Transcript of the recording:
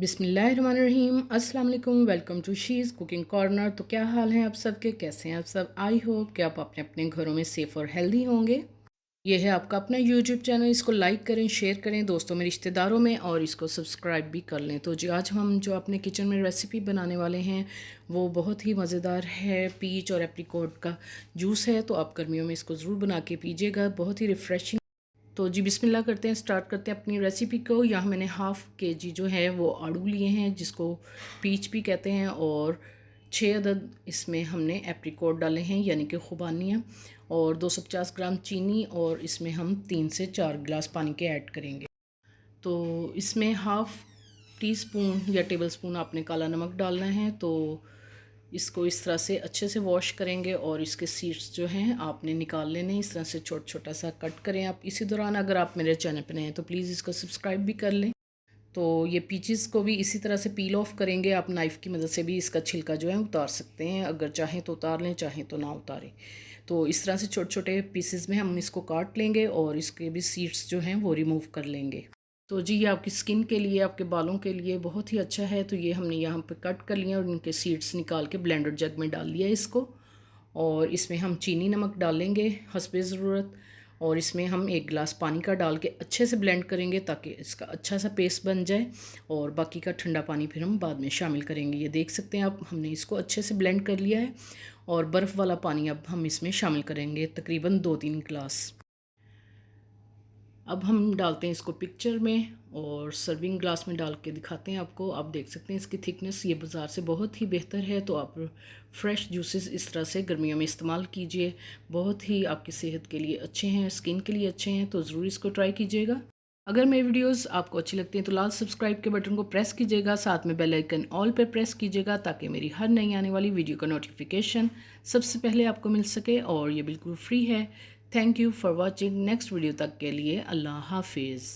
बिस्मिल्लाहिर्रहमानिर्रहीम। अस्सलाम वालेकुम। Welcome to she's cooking corner. तो क्या हाल है आप सबके, कैसे हैं आप सब? आई होप कि आप अपने अपने घरों में सेफ़ और हेल्दी होंगे। ये है आपका अपना यूट्यूब चैनल, इसको लाइक करें, शेयर करें दोस्तों में, रिश्तेदारों में, और इसको सब्सक्राइब भी कर लें। तो जी आज हम जो अपने किचन में रेसिपी बनाने वाले हैं वो बहुत ही मज़ेदार है। पीच और एप्रिकॉट का जूस है, तो आप गर्मियों में इसको ज़रूर बना के पीजिएगा, बहुत ही रिफ़्रेशिंग। तो जी बिस्मिल्लाह करते हैं, स्टार्ट करते हैं अपनी रेसिपी को। यहाँ मैंने हाफ़ के जी जो है वो आड़ू लिए हैं, जिसको पीच भी कहते हैं, और 6 अदद इसमें हमने एप्रिकॉट डाले हैं यानी कि खुबानियाँ, और 250 ग्राम चीनी, और इसमें हम 3 से 4 गिलास पानी के ऐड करेंगे। तो इसमें हाफ़ टी स्पून या टेबल स्पून आपने काला नमक डालना है। तो इसको इस तरह से अच्छे से वॉश करेंगे, और इसके सीड्स जो हैं आपने निकाल लेने, इस तरह से छोटा छोटा सा कट करें आप। इसी दौरान अगर आप मेरे चैनल पर नए हैं तो प्लीज़ इसको सब्सक्राइब भी कर लें। तो ये पीचेस को भी इसी तरह से पील ऑफ करेंगे। आप नाइफ़ की मदद से भी इसका छिलका जो है उतार सकते हैं, अगर चाहें तो उतार लें, चाहें तो ना उतारें। तो इस तरह से छोटे छोटे पीसेस में हम इसको काट लेंगे, और इसके भी सीड्स जो हैं वो रिमूव कर लेंगे। तो जी ये आपकी स्किन के लिए, आपके बालों के लिए बहुत ही अच्छा है। तो ये हमने यहाँ पे कट कर लिया और इनके सीड्स निकाल के ब्लेंडर जग में डाल दिया इसको। और इसमें हम चीनी नमक डालेंगे हस्बे ज़रूरत, और इसमें हम 1 गिलास पानी का डाल के अच्छे से ब्लेंड करेंगे ताकि इसका अच्छा सा पेस्ट बन जाए। और बाकी का ठंडा पानी फिर हम बाद में शामिल करेंगे। ये देख सकते हैं आप, हमने इसको अच्छे से ब्लेंड कर लिया है। और बर्फ़ वाला पानी अब हम इसमें शामिल करेंगे, तकरीबन 2-3 गिलास। अब हम डालते हैं इसको पिक्चर में, और सर्विंग ग्लास में डाल के दिखाते हैं आपको। आप देख सकते हैं इसकी थिकनेस, ये बाज़ार से बहुत ही बेहतर है। तो आप फ्रेश जूसेस इस तरह से गर्मियों में इस्तेमाल कीजिए, बहुत ही आपकी सेहत के लिए अच्छे हैं, स्किन के लिए अच्छे हैं। तो ज़रूर इसको ट्राई कीजिएगा। अगर मेरी वीडियोस आपको अच्छी लगती हैं तो लाल सब्सक्राइब के बटन को प्रेस कीजिएगा, साथ में बेल आइकन ऑल पे प्रेस कीजिएगा, ताकि मेरी हर नई आने वाली वीडियो का नोटिफिकेशन सबसे पहले आपको मिल सके, और ये बिल्कुल फ्री है। Thank you for watching. Next video तक के लिए अल्लाह हाफिज़।